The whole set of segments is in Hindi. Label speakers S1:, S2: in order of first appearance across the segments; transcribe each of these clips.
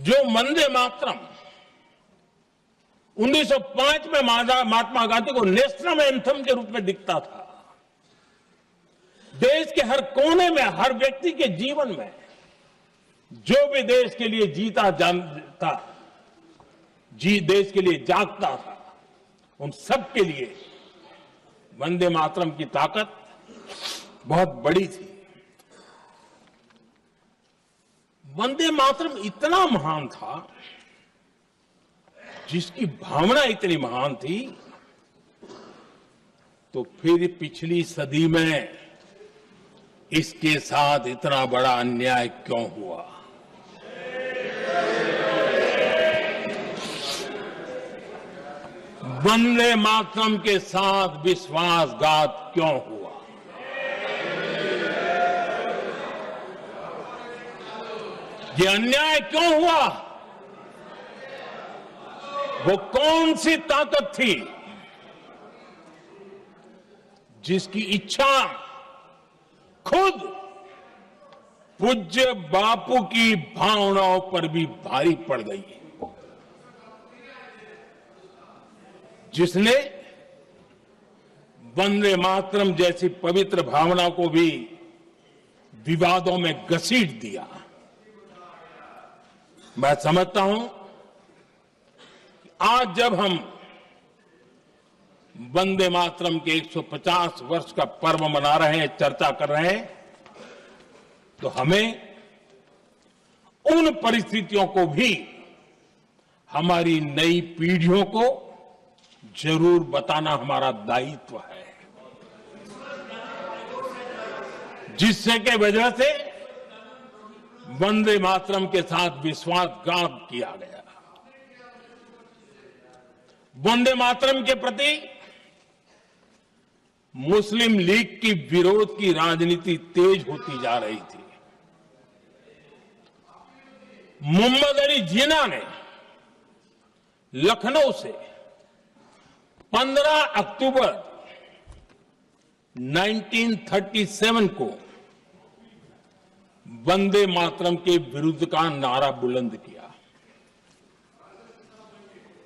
S1: जो वंदे मातरम 1905 में महात्मा गांधी को नेशनल एंथम के रूप में दिखता था, देश के हर कोने में, हर व्यक्ति के जीवन में जो भी देश के लिए जीता जानता, देश के लिए जागता था, उन सब के लिए वंदे मातरम की ताकत बहुत बड़ी थी। वंदे मातरम इतना महान था, जिसकी भावना इतनी महान थी, तो फिर पिछली सदी में इसके साथ इतना बड़ा अन्याय क्यों हुआ? वंदे मातरम के साथ विश्वासघात क्यों हुआ? ये अन्याय क्यों हुआ? वो कौन सी ताकत थी जिसकी इच्छा खुद पूज्य बापू की भावनाओं पर भी भारी पड़ गई, जिसने वंदे मातरम जैसी पवित्र भावना को भी विवादों में घसीट दिया। मैं समझता हूं कि आज जब हम वंदे मातरम के 150 वर्ष का पर्व मना रहे हैं, चर्चा कर रहे हैं, तो हमें उन परिस्थितियों को भी हमारी नई पीढ़ियों को जरूर बताना हमारा दायित्व है, जिससे के वजह से वंदे मातरम के साथ विश्वासघात किया गया। वंदे मातरम के प्रति मुस्लिम लीग की विरोध की राजनीति तेज होती जा रही थी। मोहम्मद अली जिन्ना ने लखनऊ से 15 अक्टूबर 1937 को वंदे मातरम के विरुद्ध का नारा बुलंद किया।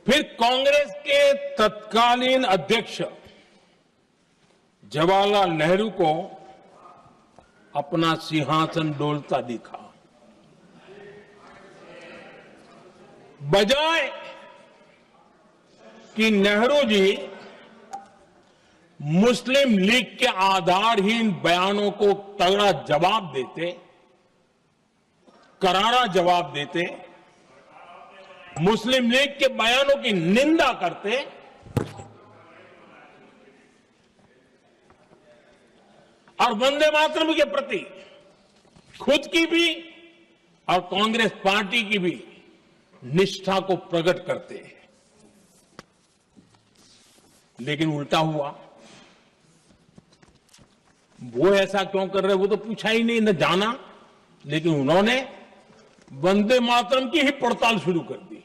S1: फिर कांग्रेस के तत्कालीन अध्यक्ष जवाहरलाल नेहरू को अपना सिंहासन डोलता दिखा। बजाय कि नेहरू जी मुस्लिम लीग के आधारहीन बयानों को तगड़ा जवाब देते, करारा जवाब देते, मुस्लिम लीग के बयानों की निंदा करते, और वंदे मातरम के प्रति खुद की भी और कांग्रेस पार्टी की भी निष्ठा को प्रकट करते, लेकिन उल्टा हुआ। वो ऐसा क्यों कर रहे, वो तो पूछा ही नहीं, न जाना, लेकिन उन्होंने वंदे मातरम की ही पड़ताल शुरू कर दी।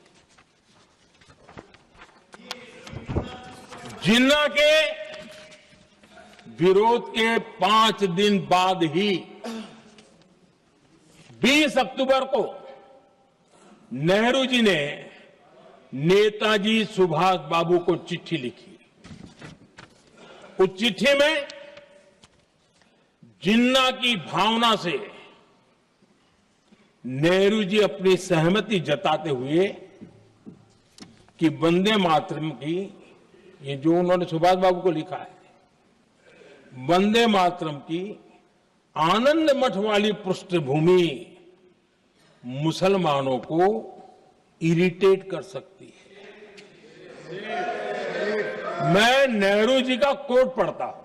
S1: जिन्ना के विरोध के 5 दिन बाद ही 20 अक्टूबर को नेहरू जी ने नेताजी सुभाष बाबू को चिट्ठी लिखी। उस चिट्ठी में जिन्ना की भावना से नेहरू जी अपनी सहमति जताते हुए कि वंदे मातरम की, ये जो उन्होंने सुभाष बाबू को लिखा है, वंदे मातरम की आनंद मठ वाली पृष्ठभूमि मुसलमानों को इरिटेट कर सकती है। मैं नेहरू जी का कोट पढ़ता हूं।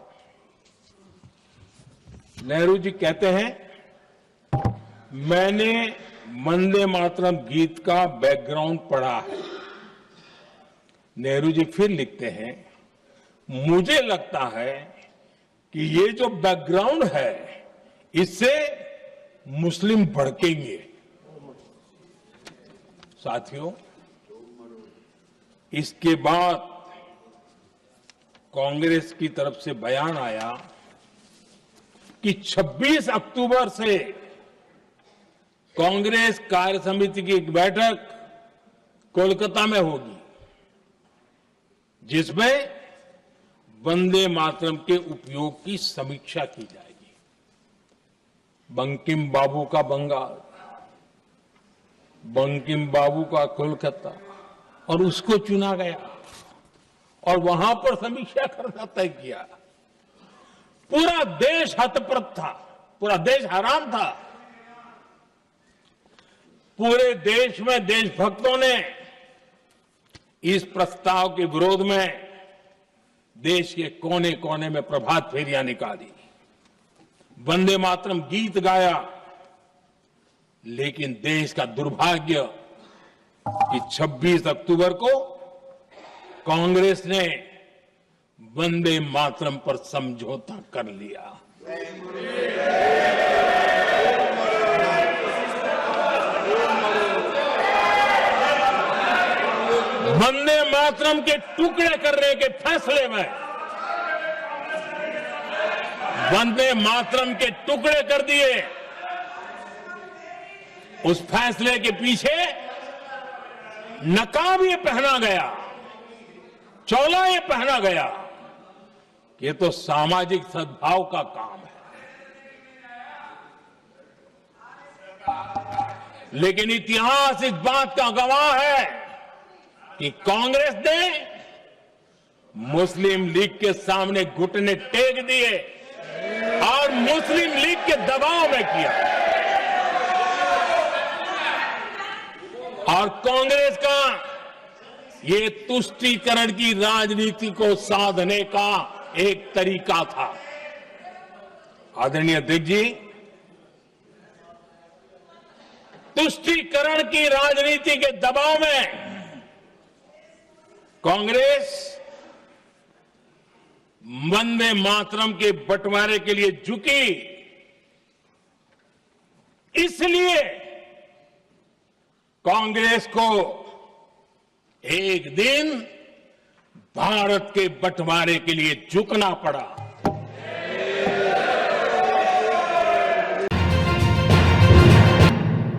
S1: नेहरू जी कहते हैं, मैंने वंदे मातरम गीत का बैकग्राउंड पढ़ा है। नेहरू जी फिर लिखते हैं, मुझे लगता है कि ये जो बैकग्राउंड है इससे मुस्लिम भड़केंगे। साथियों, इसके बाद कांग्रेस की तरफ से बयान आया कि 26 अक्टूबर से कांग्रेस कार्य समिति की एक बैठक कोलकाता में होगी, जिसमें वंदे मातरम के उपयोग की समीक्षा की जाएगी। बंकिम बाबू का बंगाल, बंकिम बाबू का कोलकाता, और उसको चुना गया और वहां पर समीक्षा करना तय किया। पूरा देश हतप्रभ था, पूरा देश हैरान था। पूरे देश में देशभक्तों ने इस प्रस्ताव के विरोध में देश के कोने कोने में प्रभात फेरियां निकाली, वंदे मातरम गीत गाया। लेकिन देश का दुर्भाग्य कि 26 अक्टूबर को कांग्रेस ने वंदे मातरम पर समझौता कर लिया। वंदे मातरम के टुकड़े करने के फैसले में, वंदे मातरम के टुकड़े कर दिए। उस फैसले के पीछे नकाब ये पहना गया, चोला ये पहना गया। ये तो सामाजिक सद्भाव का काम है। लेकिन इतिहास इस बात का गवाह है कि कांग्रेस ने मुस्लिम लीग के सामने घुटने टेक दिए और मुस्लिम लीग के दबाव में किया। और कांग्रेस का ये तुष्टीकरण की राजनीति को साधने का एक तरीका था। आदरणीय अध्यक्ष जी, तुष्टीकरण की राजनीति के दबाव में कांग्रेस वंदे मातरम के बंटवारे के लिए झुकी। इसलिए कांग्रेस को एक दिन भारत के बंटवारे के लिए झुकना पड़ा।